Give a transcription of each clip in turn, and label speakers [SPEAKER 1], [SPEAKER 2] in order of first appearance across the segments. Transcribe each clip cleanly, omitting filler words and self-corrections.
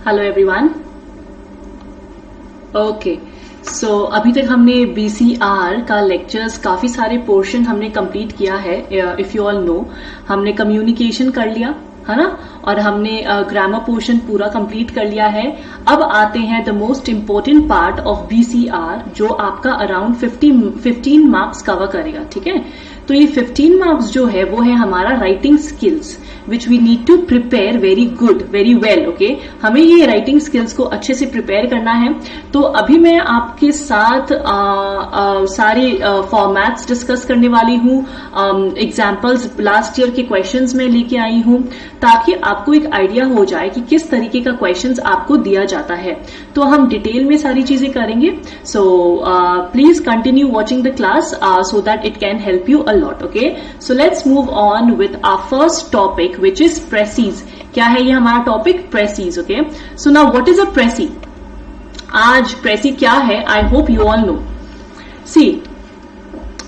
[SPEAKER 1] Hello everyone. Okay, सो अभी तक हमने बीसीआर का लेक्चर्स काफी सारे पोर्शन हमने कंप्लीट किया है। इफ यू ऑल नो, हमने कम्युनिकेशन कर लिया है ना, और हमने ग्रामर पोर्शन पूरा कंप्लीट कर लिया है। अब आते हैं the most important part of BCR, जो आपका अराउंड 15 मार्क्स कवर करेगा। ठीक है, तो ये 15 मार्क्स जो है वो है हमारा writing skills, which we need to prepare very good, very well. Okay, हमें ये राइटिंग स्किल्स को अच्छे से प्रिपेयर करना है। तो अभी मैं आपके साथ सारे फॉर्मेट्स डिस्कस करने वाली हूँ। एग्जाम्पल्स लास्ट ईयर के क्वेश्चंस में लेके आई हूँ, ताकि आपको एक आइडिया हो जाए कि किस तरीके का क्वेश्चंस आपको दिया जाता है। तो हम डिटेल में सारी चीजें करेंगे। So please continue watching the class so that it can help you a lot. Okay, so let's move on with our first topic, which is precis. क्या है ये हमारा टॉपिक? Precis. Okay, so now what is a precis? आज precis क्या है, I hope you all know. See,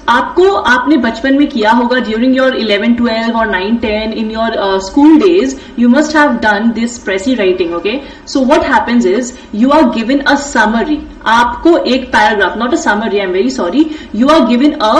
[SPEAKER 1] आपने बचपन में किया होगा, ड्यूरिंग योर 11, 12 और 9, 10 in your school days, you must have done this precis writing. Okay, so what happens is you are given a summary. आपको एक paragraph, not a summary, I am very sorry, you are given a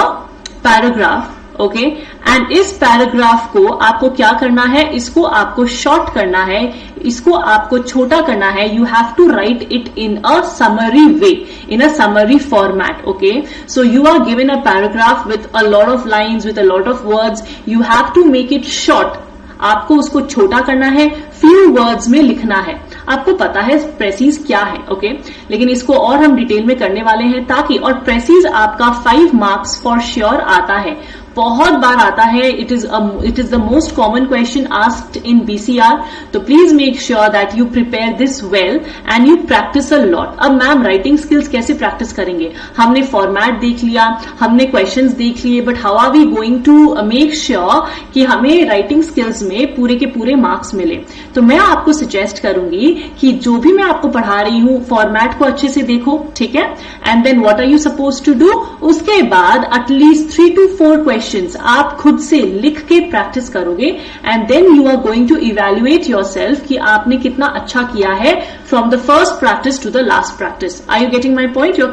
[SPEAKER 1] paragraph. Okay, and इस paragraph को आपको क्या करना है? इसको आपको शॉर्ट करना है, इसको आपको छोटा करना है। You have to write it in a summary way, in a summary format. Okay, so you are given a paragraph with a lot of lines, with a lot of words. You have to make it short. आपको उसको छोटा करना है, few words में लिखना है। आपको पता है प्रेसीज क्या है। ओके, लेकिन इसको और हम डिटेल में करने वाले हैं, ताकि, और प्रेसीज आपका 5 मार्क्स फॉर श्योर आता है, बहुत बार आता है। It is the most common question asked in BCR. तो please make sure that you prepare this well and you practice a lot. अब मैम राइटिंग स्किल्स कैसे प्रैक्टिस करेंगे? हमने फॉर्मेट देख लिया, हमने क्वेश्चंस देख लिए, but how are we going to make sure कि हमें राइटिंग स्किल्स में पूरे के पूरे मार्क्स मिले? तो मैं आपको सजेस्ट करूंगी कि जो भी मैं आपको पढ़ा रही हूं, फॉर्मेट को अच्छे से देखो। ठीक है, and then what are you suppose to do? उसके बाद एटलीस्ट 3 to 4 क्वेश्चंस आप खुद से लिख के प्रैक्टिस करोगे, and then you are going to evaluate yourself कि आपने कितना अच्छा किया है from the first practice to the last practice. Are you getting my point? You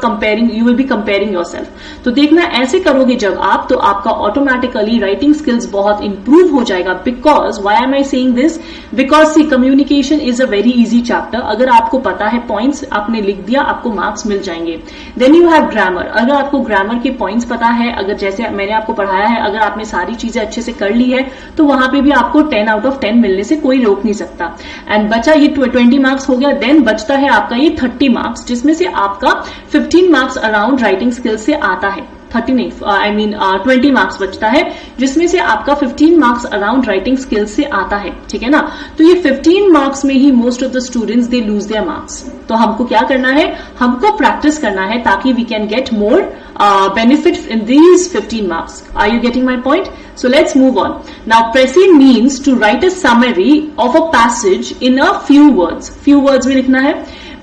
[SPEAKER 1] will be comparing yourself. तो देखना, ऐसे करोगे जब आप, तो आपका ऑटोमेटिकली राइटिंग स्किल्स बहुत इंप्रूव हो जाएगा। Because why am I saying this? Because see, communication is a very easy chapter. अगर आपको पता है, पॉइंट्स आपने लिख दिया, आपको मार्क्स मिल जाएंगे। Then you have grammar. अगर आपको ग्रामर के पॉइंट्स पता है, अगर जैसे मैंने आपको पढ़ाया है, अगर आपने सारी चीजें अच्छे से कर ली है, तो वहां पे भी आपको 10 out of 10 मिलने से कोई रोक नहीं सकता। एंड बचा ये 20 मार्क्स हो गया। देन बचता है आपका ये 30 मार्क्स, जिसमें से आपका 15 मार्क्स अराउंड राइटिंग स्किल्स से आता है। 30 नहीं, आई मीन 20 मार्क्स बचता है, जिसमें से आपका 15 मार्क्स अराउंड राइटिंग स्किल्स से आता है। ठीक है ना, तो ये 15 मार्क्स में ही most of the students they lose their marks. तो हमको क्या करना है? हमको प्रैक्टिस करना है, ताकि we can get more benefit in these 15 marks. Are you getting my point? So let's move on. Now precis means to write a summary of a passage in a few words. Few words में लिखना है।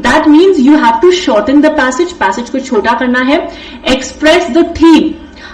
[SPEAKER 1] That means you have to shorten the passage, passage को छोटा करना है। Express the theme,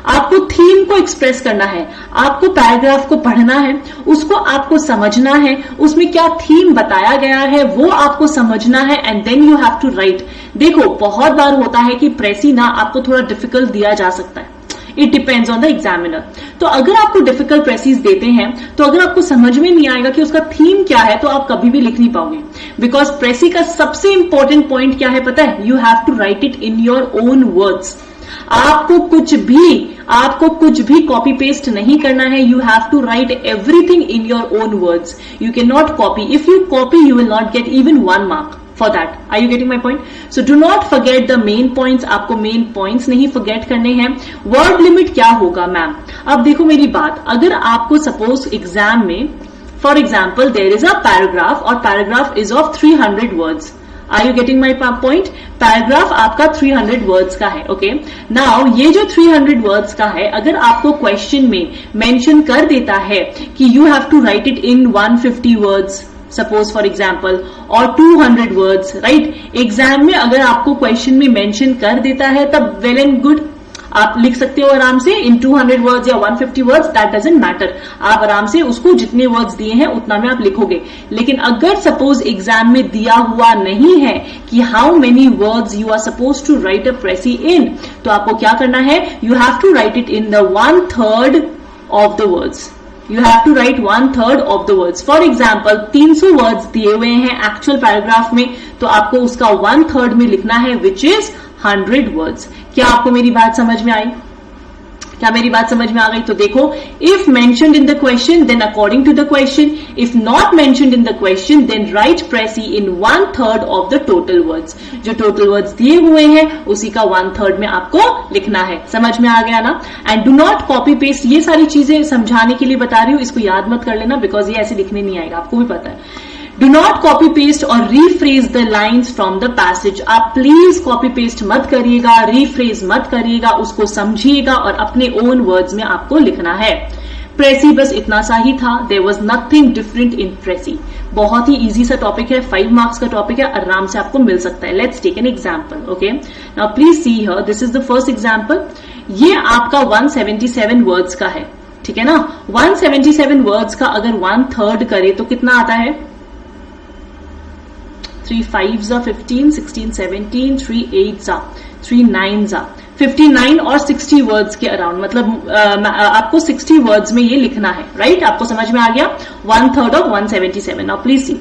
[SPEAKER 1] आपको theme को express करना है। आपको पैराग्राफ को पढ़ना है, उसको आपको समझना है, उसमें क्या थीम बताया गया है वो आपको समझना है, and then you have to write. देखो, बहुत बार होता है कि प्रेसी ना आपको थोड़ा डिफिकल्ट दिया जा सकता है। It depends on the examiner. तो अगर आपको डिफिकल्ट प्रेसीज देते हैं, तो अगर आपको समझ में नहीं आएगा कि उसका थीम क्या है, तो आप कभी भी लिख नहीं पाओगे। बिकॉज प्रेसी का सबसे इंपॉर्टेंट पॉइंट क्या है पता है? You have to write it in your own words. आपको कुछ भी कॉपी पेस्ट नहीं करना है। You have to write everything in your own words. You can not copy. If you copy, you will not get even 1 mark for that. Are you getting my point? So do not forget the main points. आपको main points नहीं forget करने हैं। word limit क्या होगा ma'am? अब देखो मेरी बात, अगर आपको suppose एग्जाम में, for example, there is a paragraph और paragraph is of 300 words. Are you getting my point? Paragraph आपका 300 वर्ड्स का है। ओके, नाउ ये जो 300 वर्ड्स का है, अगर आपको क्वेश्चन में मेंशन कर देता है कि you have to write it in 150 words, suppose for example, और 200 वर्ड्स, राइट? एग्जाम में अगर आपको क्वेश्चन में मेंशन कर देता है, तब वेल एंड गुड, आप लिख सकते हो आराम से इन 200 वर्ड्स या 150 वर्ड्स, दैट डजंट मैटर, आप आराम से उसको जितने वर्ड्स दिए हैं उतना में आप लिखोगे। लेकिन अगर सपोज एग्जाम में दिया हुआ नहीं है कि how many words you are suppose to write a precis in, तो आपको क्या करना है, you have to write it in the 1/3 of the words. You have to write 1/3 of the words. For example, 300 words दिए हुए हैं actual paragraph में, तो आपको उसका 1/3 में लिखना है, which is 100 words. क्या आपको मेरी बात समझ में आई? क्या मेरी बात समझ में आ गई? तो देखो, if mentioned in the question then according to the question, if not mentioned in the question then write precis in 1/3 of the total words. जो टोटल वर्ड्स दिए हुए हैं उसी का 1/3 में आपको लिखना है। समझ में आ गया ना? And do not copy paste, ये सारी चीजें समझाने के लिए बता रही हूं, इसको याद मत कर लेना बिकॉज ये ऐसे लिखने नहीं आएगा, आपको भी पता है। Do not copy paste और rephrase the lines from the passage. आप प्लीज कॉपी पेस्ट मत करिएगा, rephrase मत करिएगा, उसको समझिएगा और अपने ओन वर्ड्स में आपको लिखना है। प्रेसी बस इतना सा ही था, there was nothing different in प्रेसी। बहुत ही इजी सा टॉपिक है, 5 मार्क्स का टॉपिक है, आराम से आपको मिल सकता है। Let's take an example. Okay, now please see here, this is the first example. ये आपका 177 वर्ड्स का है, ठीक है ना? 177 वर्ड्स का अगर 1/3 करे तो कितना आता है? 3 5s are 15, 16 17, 3 8s are 3 9s are 59 और 60 वर्ड्स के अराउंड, मतलब आपको 60 वर्ड्स में ये लिखना है, राइट? आपको समझ में आ गया? 1/3 ऑफ 177। नाउ प्लीज सी,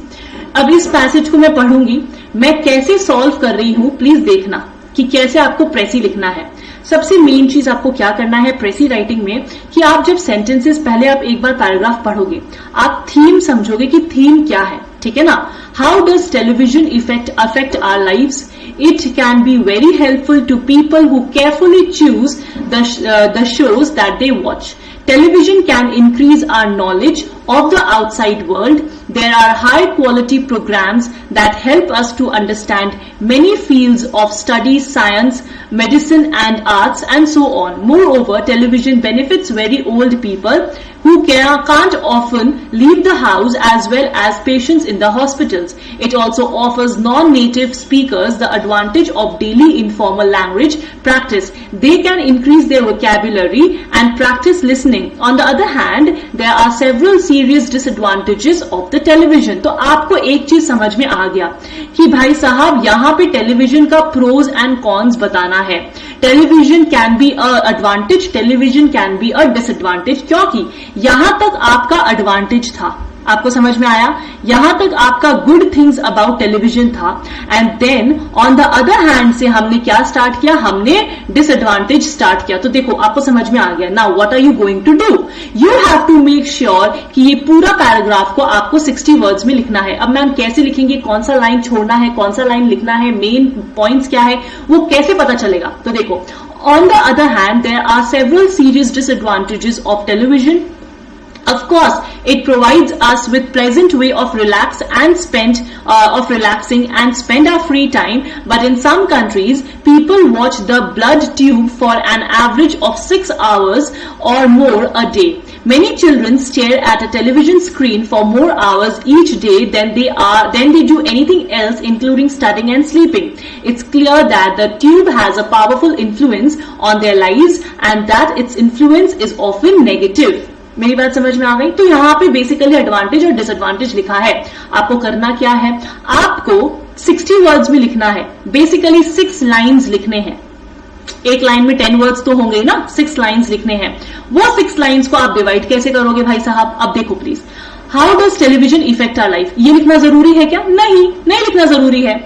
[SPEAKER 1] अब इस पैसेज को मैं पढ़ूंगी, मैं कैसे सॉल्व कर रही हूं, प्लीज देखना कि कैसे आपको प्रेसी लिखना है। सबसे मेन चीज आपको क्या करना है प्रेसी राइटिंग में, कि आप जब सेंटेंसेस, पहले आप एक बार पैराग्राफ पढ़ोगे, आप थीम समझोगे कि थीम क्या है, ठीक है ना? How does television affect our lives? It can be very helpful to people who carefully choose the shows that they watch. Television can increase our knowledge of the outside world. There are high quality programs that help us to understand many fields of study, science, medicine and arts and so on. Moreover, television benefits very old people who can't often leave the house, as well as patients in the hospitals. It also offers non-native speakers the advantage of daily informal language practice. They can increase their vocabulary and practice listening. On the other hand, there are several serious disadvantages of the television. तो आपको एक चीज समझ में आ गया कि भाई साहब यहाँ पे टेलीविजन का प्रोज एंड कॉन्स बताना है। Television can be a advantage, television can be a disadvantage, क्योंकि यहां तक आपका एडवांटेज था, आपको समझ में आया? यहां तक आपका गुड थिंग्स अबाउट टेलीविजन था, and then on the other hand से हमने क्या स्टार्ट किया? हमने डिसएडवांटेज स्टार्ट किया। तो देखो आपको समझ में आ गया। Now what are you going to do? You have to make sure कि ये पूरा पैराग्राफ को आपको 60 वर्ड्स में लिखना है। अब मैम कैसे लिखेंगे, कौन सा लाइन छोड़ना है, कौन सा लाइन लिखना है, मेन पॉइंट्स क्या है, वो कैसे पता चलेगा? तो देखो, on the other hand, there are several serious disadvantages of television. Of course, it provides us with pleasant way of relaxing and spend our free time. But in some countries, people watch the blood tube for an average of 6 hours or more a day. Many children stare at a television screen for more hours each day than they do anything else, including studying and sleeping. It's clear that the tube has a powerful influence on their lives and that its influence is often negative. मेरी बात समझ में आ गई? तो यहाँ पे basically advantage और डिसएडवांटेज लिखा है। आपको करना क्या है? आपको 60 वर्ड्स में लिखना है, बेसिकली 6 लाइन्स लिखने हैं। एक लाइन में 10 वर्ड्स तो होंगे ही ना, 6 लाइन्स लिखने हैं। वो 6 लाइन्स को आप डिवाइड कैसे करोगे भाई साहब? अब देखो please, how does television effect our life? ये लिखना जरूरी है क्या? नहीं लिखना जरूरी है।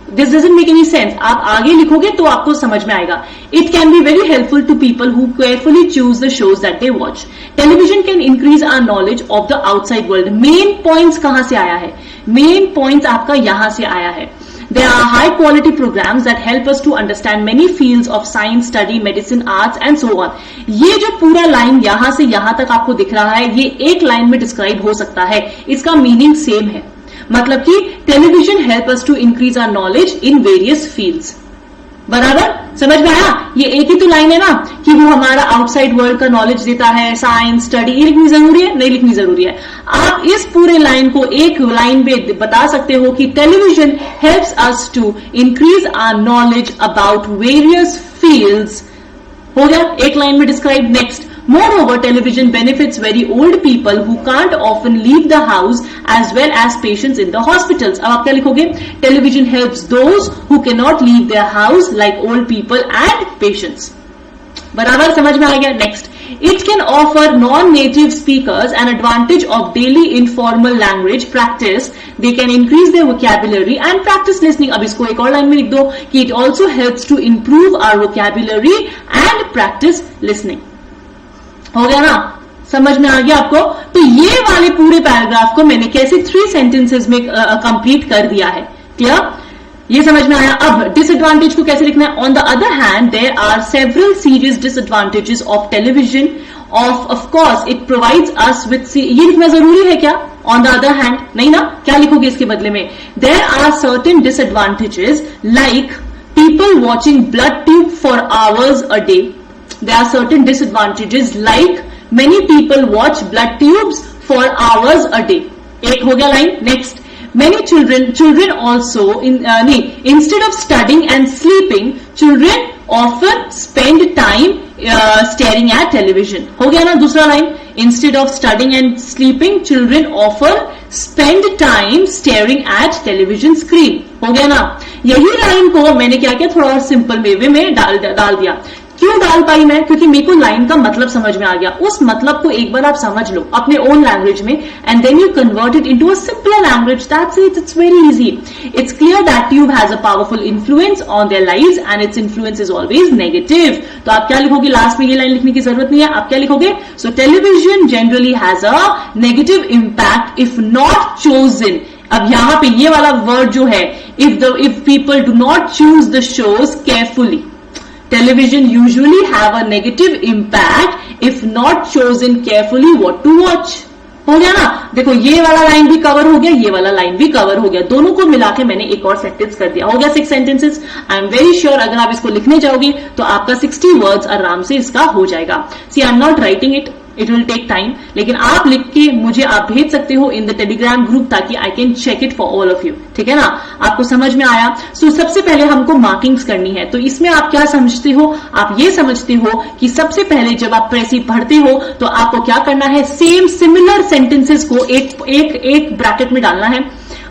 [SPEAKER 1] This doesn't make any sense. आप आगे लिखोगे तो आपको समझ में आएगा। It can be very helpful to people who carefully choose the shows that they watch. Television can increase our knowledge of the outside world. Main points कहां से आया है? मेन पॉइंट्स आपका यहां से आया है। There are high quality programs that help us to understand many fields of science, study, medicine, arts and so on. ये जो पूरा लाइन यहां से यहां तक आपको दिख रहा है, ये एक लाइन में डिस्क्राइब हो सकता है, इसका मीनिंग सेम है। मतलब कि television help us to increase our knowledge in various fields. बराबर समझ में आया? ये एक ही तो लाइन है ना कि वो हमारा आउटसाइड वर्ल्ड का नॉलेज देता है, साइंस, स्टडी। ये लिखनी जरूरी है? नहीं लिखनी जरूरी है। आप इस पूरे लाइन को एक लाइन में बता सकते हो कि television helps us to increase our knowledge about various fields हो गया, एक लाइन में describe. Next, moreover television benefits very old people who can't often leave the house as well as patients in the hospitals. अब आप क्या लिखोगे? television helps those who cannot leave their house like old people and patients. बराबर समझ में आ गया. Next, it can offer non-native speakers an advantage of daily informal language practice. They can increase their vocabulary and practice listening. अब इसको एक और line में लिख दो कि it also helps to improve our vocabulary and practice listening. हो गया ना, समझ में आ गया आपको? तो ये वाले पूरे पैराग्राफ को मैंने कैसे 3 सेंटेंसेस में कंप्लीट कर दिया है. क्लियर? ये समझ में आया. अब डिसएडवांटेज को कैसे लिखना है? On the other hand there are several serious disadvantages of television. Of course it provides us with, ये लिखना जरूरी है क्या? ऑन द अदर हैंड नहीं ना, क्या लिखोगे इसके बदले में? There are certain disadvantages like people watching blood tube for hours a day. There are certain disadvantages like many people watch blood tubes for hours a day. एक हो गया line. Next, many children also instead of studying and sleeping, children often spend time staring at television. हो गया ना दूसरा line. Instead of studying and sleeping, children often spend time staring at television screen. हो गया ना. यही line को मैंने क्या किया, थोड़ा और सिंपल वे में डाल दिया. क्यों डाल पाई मैं? क्योंकि मेरे को लाइन का मतलब समझ में आ गया. उस मतलब को एक बार आप समझ लो अपने ओन लैंग्वेज में and then you convert it into a simpler language. That's it. It's very easy. It's clear that tube has a powerful influence on their lives and its influence is always negative. तो आप क्या लिखोगे? Last में ये line लिखने की जरूरत नहीं है. आप क्या लिखोगे? So television generally has a negative impact if not chosen. अब यहां पे ये वाला वर्ड जो है, if people do not choose the shows carefully, television usually have a negative impact if not chosen carefully what to watch. हो गया ना. देखो ये वाला लाइन भी कवर हो गया, ये वाला लाइन भी कवर हो गया. दोनों को मिला के मैंने एक और सेंटेंस कर दिया. हो गया 6 sentences. I am very sure अगर आप इसको लिखने जाओगे तो आपका 60 वर्ड्स आराम से इसका हो जाएगा. See I am not writing it, it will take time, लेकिन आप लिख के मुझे आप भेज सकते हो इन द टेलीग्राम ग्रुप ताकि I can check it for all of you. ठीक है ना? आपको समझ में आया? सो सबसे पहले हमको मार्किंग्स करनी है. तो इसमें आप क्या समझते हो? आप ये समझते हो कि सबसे पहले जब आप प्रेसी पढ़ते हो तो आपको क्या करना है? सिमिलर सेंटेंसेस को एक ब्रैकेट में डालना है.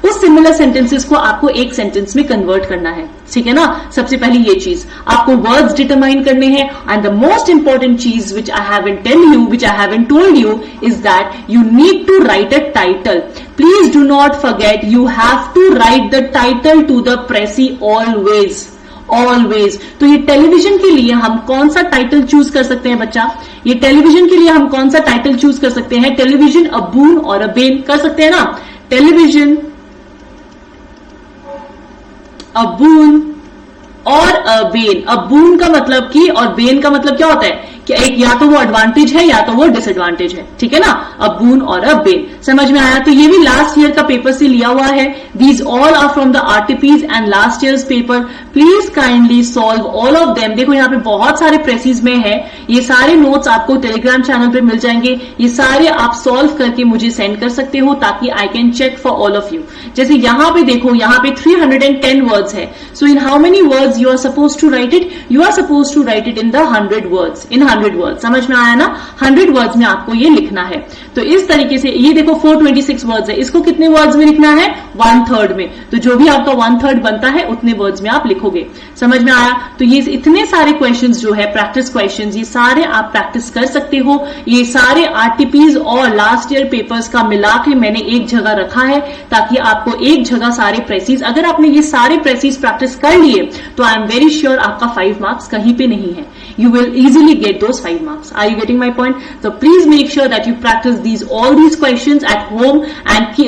[SPEAKER 1] उस सिमिलर सेंटेंसेस को आपको एक सेंटेंस में कन्वर्ट करना है. ठीक है ना? सबसे पहले ये चीज आपको वर्ड्स डिटरमाइन करने हैं. एंड द मोस्ट इंपॉर्टेंट चीज which I haven't told you is that you need to write a title. Please do not forget, you have to write the title to the precis always. तो ये television के लिए हम कौन सा title choose कर सकते हैं बच्चा? ये टेलीविजन के लिए हम कौन सा टाइटल चूज कर सकते हैं? टेलीविजन अ बून और अ बेन कर सकते हैं ना? टेलीविजन अ बून और अ बेन. अ बून का मतलब की और बेन का मतलब क्या होता है कि एक या तो वो एडवांटेज है या तो वो डिसएडवांटेज है. ठीक है ना? अ बून और अ बेन. समझ में आया? तो ये भी लास्ट ईयर का पेपर से लिया हुआ है. These all are from the RTPs and last years paper. Please kindly solve all of them. देखो यहाँ पे बहुत सारे प्रेसिस में है. ये सारे नोट्स आपको टेलीग्राम चैनल पे मिल जाएंगे. ये सारे आप सॉल्व करके मुझे सेंड कर सकते हो ताकि I can check for all of you. जैसे यहाँ पे देखो, यहाँ पे 310 वर्ड्स है. So in how many words you are supposed to write it? You are supposed to write it in the 100 words. In 100 words. समझ में आया ना? 100 words में आपको ये लिखना है. तो इस तरीके से ये देखो 426 वर्ड्स है. इसको कितने वर्ड्स में लिखना है? 1/3 में. तो जो भी आपका 1/3 बनता है उतने वर्ड्स में आप लिखोगे. समझ में आया? तो ये इतने सारे क्वेश्चंस जो है, प्रैक्टिस क्वेश्चंस, ये सारे आप प्रैक्टिस कर सकते हो. ये सारे आरटीपीज और लास्ट ईयर पेपर्स का मिला के मैंने एक जगह रखा है ताकि आपको एक जगह सारे प्रेसिस, अगर आपने ये सारे प्रेसिस प्रैक्टिस कर लिए तो आई एम वेरी श्योर आपका 5 मार्क्स कहीं पे नहीं है. You will easily get those 5 marks. Are you getting my point? So please make sure that you practice all these questions at home and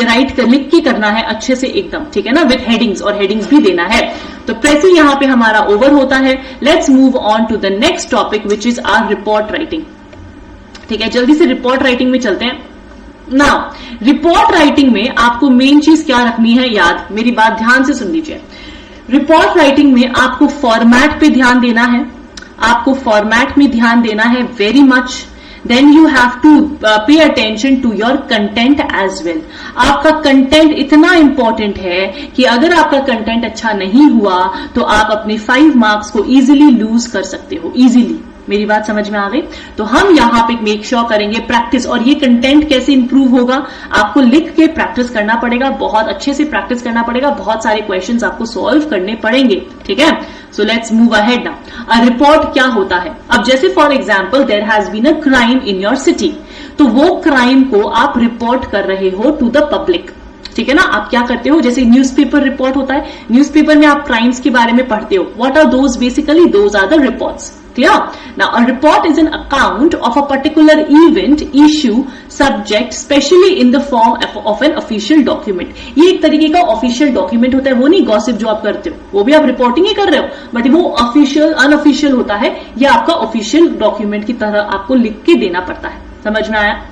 [SPEAKER 1] लिख के करना है अच्छे से एकदम. ठीक है ना? With headings, और headings भी देना है. तो प्रेसी यहाँ पे हमारा ओवर होता है. Let's move on to the next topic which is our report writing. ठीक है, जल्दी से रिपोर्ट राइटिंग में चलते हैं. नाउ रिपोर्ट राइटिंग में आपको मेन चीज क्या रखनी है याद? मेरी बात ध्यान से सुन लीजिए. रिपोर्ट राइटिंग में आपको फॉर्मेट पे ध्यान देना है. आपको फॉर्मेट में ध्यान देना है very much. Then you have to pay attention to your content as well. आपका कंटेंट इतना इंपॉर्टेंट है कि अगर आपका कंटेंट अच्छा नहीं हुआ तो आप अपने 5 मार्क्स को इजीली लूज कर सकते हो. इजीली. मेरी बात समझ में आ गई? तो हम यहाँ पे मेक श्योर करेंगे प्रैक्टिस। और ये कंटेंट कैसे इंप्रूव होगा? आपको लिख के प्रैक्टिस करना पड़ेगा, बहुत अच्छे से प्रैक्टिस करना पड़ेगा, बहुत सारे क्वेश्चंस आपको सॉल्व करने पड़ेंगे, ठीक है? So let's move ahead now. Report क्या होता है? अब जैसे for example there has been a crime in your city, तो वो क्राइम को आप रिपोर्ट कर रहे हो टू द पब्लिक, ठीक है ना? आप क्या करते हो, जैसे न्यूज़पेपर रिपोर्ट होता है, न्यूज़पेपर में आप क्राइम्स के बारे में पढ़ते हो। What are those? Basically those are the reports. Clear? Now, a report is an account of a particular event, issue, subject, especially in the form of an official document. ये एक तरीके का ऑफिशियल डॉक्यूमेंट होता है, वो नहीं gossip जो आप करते हो, वो भी आप रिपोर्टिंग ही कर रहे हो, बट वो ऑफिशियल अनऑफिशियल होता है, ये आपका ऑफिशियल डॉक्यूमेंट की तरह आपको लिख के देना पड़ता है। समझ में आया?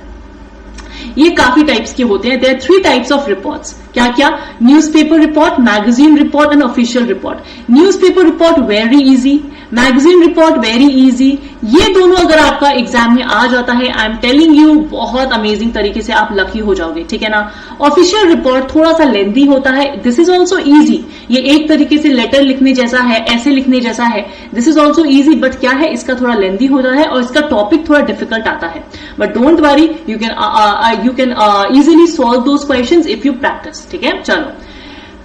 [SPEAKER 1] ये काफी टाइप्स के होते हैं। There are 3 types of reports. क्या क्या? Newspaper report, magazine report and official report. Newspaper report very easy, magazine report very easy. ये दोनों अगर आपका एग्जाम में आ जाता है, आई एम टेलिंग यू, बहुत अमेजिंग तरीके से आप लकी हो जाओगे, ठीक है ना? ऑफिशियल रिपोर्ट थोड़ा सा लेंथी होता है, दिस इज ऑल्सो इजी। ये एक तरीके से लेटर लिखने जैसा है, ऐसे लिखने जैसा है, this is also easy, but क्या है, इसका थोड़ा लेंथी होता है और इसका टॉपिक थोड़ा डिफिकल्ट आता है। But don't worry, you can easily solve those questions if you practice, ठीक है? चलो,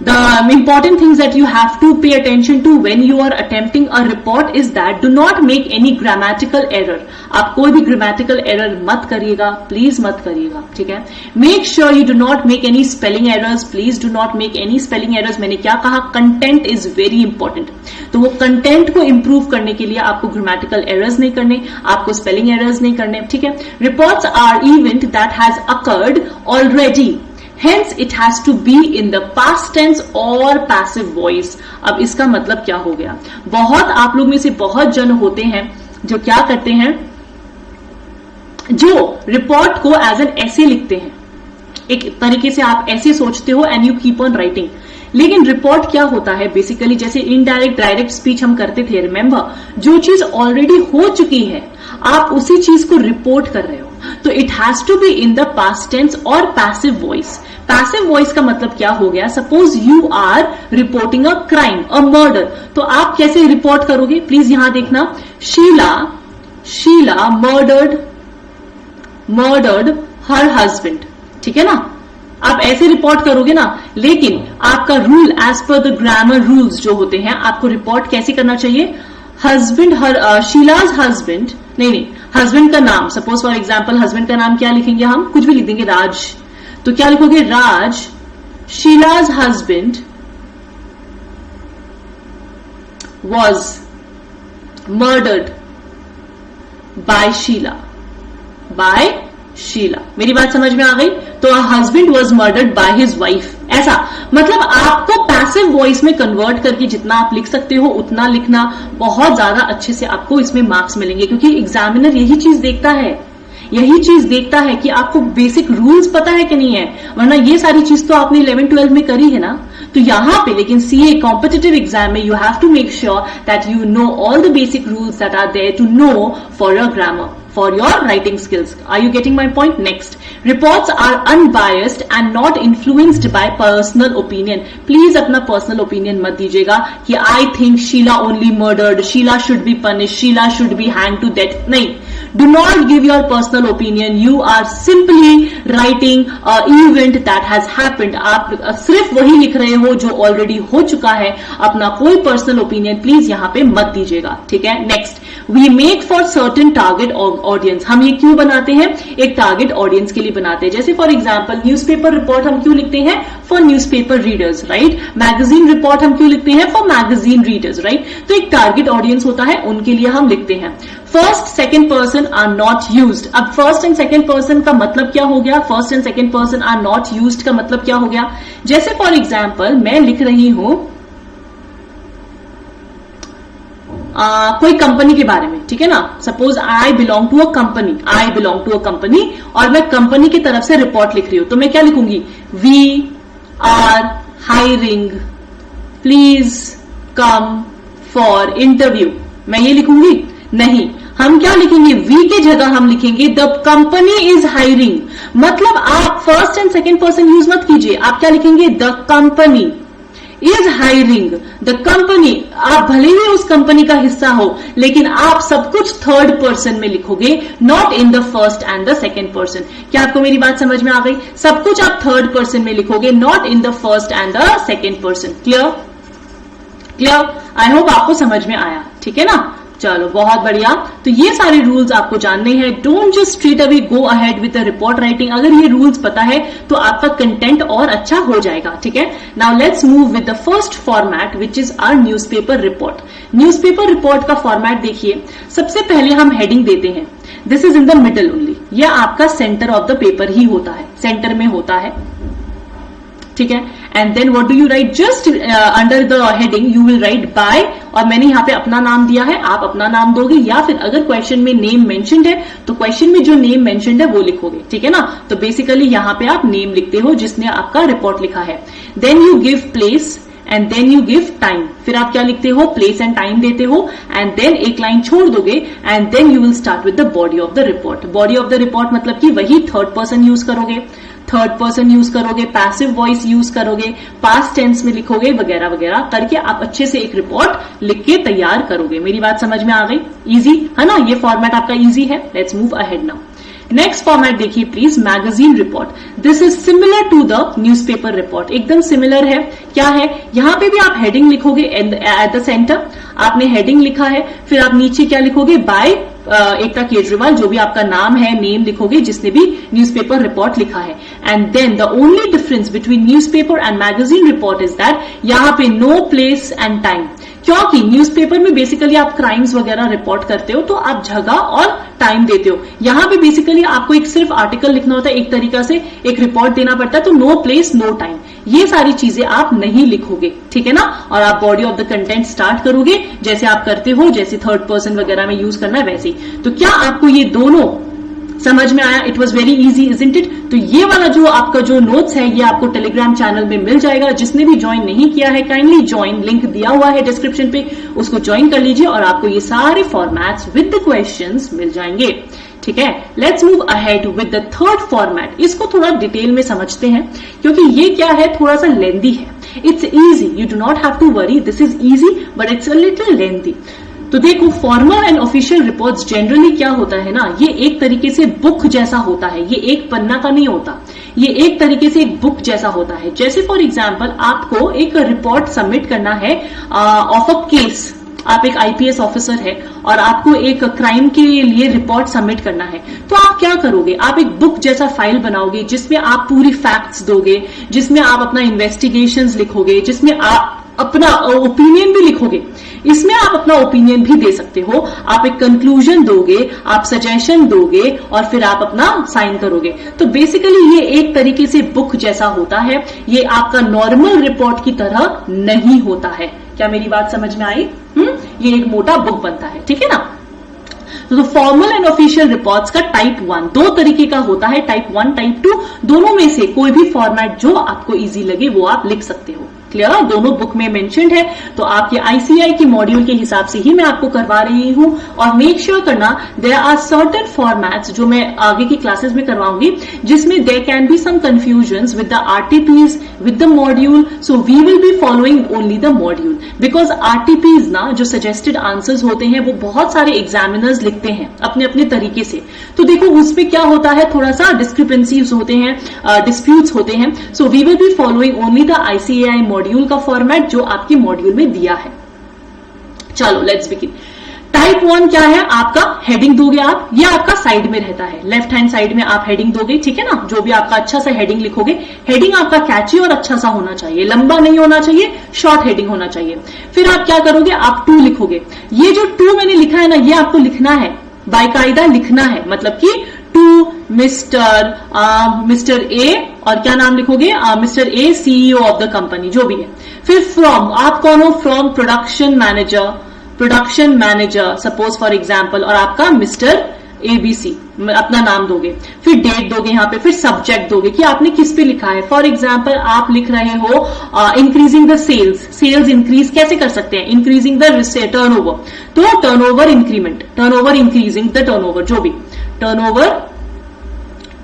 [SPEAKER 1] the important things that you have to pay attention to when you are attempting a report is that do not make any grammatical error. आप कोई भी grammatical error मत करिएगा, please मत करिएगा, ठीक है? Make sure you do not make any spelling errors, please do not make any spelling errors. मैंने क्या कहा? Content is very important. तो वो कंटेंट को इंप्रूव करने के लिए आपको ग्रामेटिकल एरर्स नहीं करने, आपको स्पेलिंग एरर्स नहीं करने, ठीक है? Reports are event that has occurred already, hence it has to be in the past tense और पैसिव वॉइस। अब इसका मतलब क्या हो गया? बहुत आप लोग में से बहुत जन होते हैं जो क्या करते हैं, जो रिपोर्ट को एज एन ऐसे लिखते हैं, एक तरीके से आप ऐसे सोचते हो and you keep on writing. लेकिन रिपोर्ट क्या होता है? बेसिकली जैसे इनडायरेक्ट डायरेक्ट स्पीच हम करते थे, रिमेंबर, जो चीज ऑलरेडी हो चुकी है आप उसी चीज को रिपोर्ट कर रहे हो, तो it has to be in the past tense और पैसिव वॉइस। पैसिव वॉइस का मतलब क्या हो गया? Suppose you are reporting a crime, a murder, तो आप कैसे रिपोर्ट करोगे? प्लीज यहां देखना, शीला मर्डर्ड हर हस्बैंड, ठीक है ना? आप ऐसे रिपोर्ट करोगे ना, लेकिन आपका rule as per the grammar rules जो होते हैं, आपको रिपोर्ट कैसे करना चाहिए? हस्बैंड, शीलाज हस्बैंड, नहीं, हस्बैंड का नाम, सपोज फॉर एग्जाम्पल हस्बैंड का नाम क्या लिखेंगे हम? कुछ भी लिख देंगे, राज, तो क्या लिखोगे? Raj, Sheila's husband was murdered by Sheila. मेरी बात समझ में आ गई? तो husband was murdered by his wife, ऐसा मतलब आपको पैसिव वॉइस में कन्वर्ट करके जितना आप लिख सकते हो उतना लिखना, बहुत ज्यादा अच्छे से आपको इसमें मार्क्स मिलेंगे, क्योंकि एग्जामिनर यही चीज देखता है कि आपको बेसिक रूल्स पता है कि नहीं है, वरना ये सारी चीज तो आपने 11-12 में करी है ना। तो यहां पे लेकिन सीए कॉम्पिटिटिव एग्जाम में you have to make sure that you know all the basic rules that are there to know for your grammar, for your writing skills. Are you getting my point? Next, reports are unbiased and not influenced by personal opinion. Please अपना personal opinion मत दीजिएगा कि I think Sheila only murdered, Sheila should be punished, Sheila should be hanged to death. नहीं, do not give your personal opinion. You are simply writing an event that has happened. आप सिर्फ वही लिख रहे हो जो already हो चुका है, अपना कोई personal opinion please यहाँ पे मत दीजिएगा, ठीक है? Next, we make for certain target audience. हम ये क्यों बनाते हैं? एक टारगेट ऑडियंस के लिए बनाते हैं। जैसे फॉर एग्जांपल न्यूज़पेपर रिपोर्ट हम क्यों लिखते हैं? For newspaper readers, right? Magazine report हम क्यों लिखते हैं? For magazine readers, right? तो एक टारगेट ऑडियंस होता है, उनके लिए हम लिखते हैं। First second person are not used. अब फर्स्ट एंड सेकेंड पर्सन का मतलब क्या हो गया? First and second person are not used का मतलब क्या हो गया? जैसे फॉर एग्जाम्पल मैं लिख रही हूं कोई कंपनी के बारे में, ठीक है ना? Suppose I belong to a company और मैं कंपनी की तरफ से रिपोर्ट लिख रही हूं, तो मैं क्या लिखूंगी? We are hiring, please come for interview. मैं ये लिखूंगी? नहीं, हम क्या लिखेंगे? वी के जगह हम लिखेंगे द कंपनी इज हायरिंग। मतलब आप first and second person use मत कीजिए, आप क्या लिखेंगे? The company is hiring the company, आप भले ही उस कंपनी का हिस्सा हो लेकिन आप सब कुछ थर्ड पर्सन में लिखोगे, not in the first and the second person. क्या आपको मेरी बात समझ में आ गई? सब कुछ आप थर्ड पर्सन में लिखोगे, not in the first and the second person. Clear? Clear? I hope आपको समझ में आया, ठीक है ना? चलो बहुत बढ़िया। तो ये सारे रूल्स आपको जानने हैं। Don't just straight away go ahead with the report writing. अगर ये रूल्स पता है तो आपका कंटेंट और अच्छा हो जाएगा, ठीक है? Now let's move with the first format which is our newspaper report. Newspaper report का फॉर्मेट देखिए, सबसे पहले हम हेडिंग देते हैं, this is in the middle only. यह आपका सेंटर ऑफ द पेपर ही होता है, सेंटर में होता है, ठीक है? And then what do you write? Just under the heading you will write by, और मैंने यहां पे अपना नाम दिया है, आप अपना नाम दोगे, या फिर अगर क्वेश्चन में नेम मेंशन्ड है तो क्वेश्चन में जो नेम मेंशन्ड है वो लिखोगे, ठीक है ना? तो बेसिकली यहां पे आप नेम लिखते हो जिसने आपका रिपोर्ट लिखा है। Then you give place and then you give time. फिर आप क्या लिखते हो? प्लेस एंड टाइम देते हो, एंड देन एक लाइन छोड़ दोगे, and then you will start with the body of the report. Body of the report मतलब कि वही थर्ड पर्सन यूज करोगे, थर्ड पर्सन यूज करोगे, पैसिव वॉइस यूज करोगे, पास्ट टेंस में लिखोगे, वगैरह वगैरह करके आप अच्छे से एक रिपोर्ट लिख के तैयार करोगे। मेरी बात समझ में आ गई? इजी है ना? ये फॉर्मेट आपका इजी है। Let's move ahead now. Next format देखिए please, magazine report. This is similar to the newspaper report, एकदम सिमिलर है। क्या है? यहां पे भी आप हेडिंग लिखोगे एट द सेंटर, आपने हेडिंग लिखा है, फिर आप नीचे क्या लिखोगे? बाय एकता केजरीवाल, जो भी आपका नाम है, नेम लिखोगे जिसने भी न्यूज़पेपर रिपोर्ट लिखा है। And then the only difference between newspaper and magazine report is that यहां पे नो प्लेस एंड टाइम, क्योंकि न्यूज़पेपर में बेसिकली आप क्राइम्स वगैरह रिपोर्ट करते हो तो आप जगह और टाइम देते हो। यहां पे बेसिकली आपको एक सिर्फ आर्टिकल लिखना होता है, एक तरीका से एक रिपोर्ट देना पड़ता है, तो नो प्लेस नो टाइम, ये सारी चीजें आप नहीं लिखोगे, ठीक है ना? और आप body of the content start करोगे जैसे आप करते हो, जैसे थर्ड पर्सन वगैरह में यूज करना है वैसे ही। तो क्या आपको ये दोनों समझ में आया? It was very easy, isn't it? तो ये वाला जो आपका जो नोट्स है ये आपको टेलीग्राम चैनल में मिल जाएगा। जिसने भी ज्वाइन नहीं किया है काइंडली ज्वाइन, लिंक दिया हुआ है डिस्क्रिप्शन पे, उसको ज्वाइन कर लीजिए और आपको ये सारे फॉर्मेट्स विद द क्वेश्चंस मिल जाएंगे, ठीक है? Let's move ahead with the third format. इसको थोड़ा डिटेल में समझते हैं क्योंकि ये क्या है, थोड़ा सा लेंदी है। It's easy, you do not have to worry, this is easy but it's a little lengthy. तो देखो, formal and official reports generally क्या होता है ना, ये एक तरीके से बुक जैसा होता है, ये एक पन्ना का नहीं होता, ये एक तरीके से एक बुक जैसा होता है। जैसे फॉर एग्जाम्पल आपको एक रिपोर्ट सबमिट करना है ऑफ अ केस, आप एक आईपीएस ऑफिसर है और आपको एक क्राइम के लिए रिपोर्ट सबमिट करना है, तो आप क्या करोगे? आप एक बुक जैसा फाइल बनाओगे जिसमें आप पूरी फैक्ट्स दोगे, जिसमें आप अपना इन्वेस्टिगेशंस लिखोगे, जिसमें आप अपना ओपिनियन भी लिखोगे। इसमें आप अपना ओपिनियन भी दे सकते हो, आप एक कंक्लूजन दोगे, आप सजेशन दोगे और फिर आप अपना साइन करोगे। तो बेसिकली ये एक तरीके से बुक जैसा होता है, ये आपका नॉर्मल रिपोर्ट की तरह नहीं होता है। क्या मेरी बात समझ में आई? ये एक मोटा बुक बनता है, ठीक है ना? तो फॉर्मल एंड ऑफिशियल रिपोर्ट्स का टाइप 1 दो तरीके का होता है, टाइप 1 टाइप 2, दोनों में से कोई भी फॉर्मेट जो आपको इजी लगे वो आप लिख सकते हो। क्लियर? दोनों बुक में मेंशन्ड है, तो आपके आईसीआई के मॉड्यूल के हिसाब से ही मैं आपको करवा रही हूं। और मेक श्योर करना देयर आर सर्टेन फॉर्मेट्स जो मैं आगे की क्लासेस में करवाऊंगी, जिसमें there can be some confusions with the RTPs with the module, so we will be following only the module, because RTPs ना जो सजेस्टेड आंसर्स होते हैं वो बहुत सारे एग्जामिनर्स लिखते हैं अपने अपने तरीके से। तो देखो उसमें क्या होता है, थोड़ा सा डिस्क्रिपेंसीज होते हैं, डिस्प्यूट्स होते हैं। So we will be following only the ICAI module का फॉर्मेट जो आपके मॉड्यूल में दिया है। चलो लेट्स बिगिन। टाइप 1 क्या है? आपका हेडिंग दोगे आप, ये आपका साइड में रहता है, लेफ्ट हैंड साइड में आप हेडिंग दोगे, ठीक है ना? जो भी आपका अच्छा सा हेडिंग लिखोगे, हेडिंग आपका कैची और अच्छा सा होना चाहिए, लंबा नहीं होना चाहिए, शॉर्ट हेडिंग होना चाहिए। फिर आप क्या करोगे? आप 2 लिखोगे। ये जो 2 मैंने लिखा है ना, ये आपको लिखना है, बाकायदा लिखना है, मतलब कि टू मिस्टर ए, और क्या नाम लिखोगे? Mister a CEO of the company, जो भी है। फिर फ्रॉम, आप कौन हो? From production manager suppose for example, और आपका मिस्टर एबीसी अपना नाम दोगे। फिर डेट दोगे यहाँ पे, फिर सब्जेक्ट दोगे कि आपने किस पे लिखा है। फॉर एग्जाम्पल आप लिख रहे हो इंक्रीजिंग द सेल्स इंक्रीज कैसे कर सकते हैं? इंक्रीजिंग द टर्नओवर, तो turnover increment, turnover increasing the turnover, जो भी टर्नओवर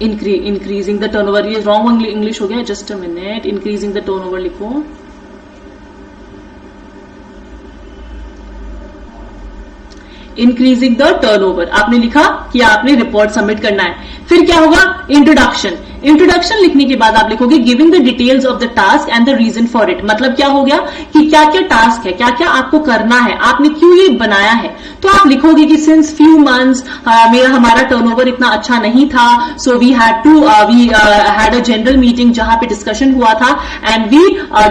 [SPEAKER 1] इंक्रीजिंग द टर्नओवर, ये रॉन्ग इंग्लिश हो गया, just a minute, increasing the turnover लिखो, इंक्रीजिंग द टर्नओवर, आपने लिखा कि आपने रिपोर्ट सबमिट करना है। फिर क्या होगा, इंट्रोडक्शन। इंट्रोडक्शन लिखने के बाद आप लिखोगे giving the details of the task and the reason for it. मतलब क्या हो गया कि क्या क्या टास्क है, क्या क्या आपको करना है, आपने क्यों ये बनाया है। तो आप लिखोगे कि सिंस फ्यू मंथ्स हमारा टर्नओवर इतना अच्छा नहीं था, so we had a general meeting जहां पे डिस्कशन हुआ था and we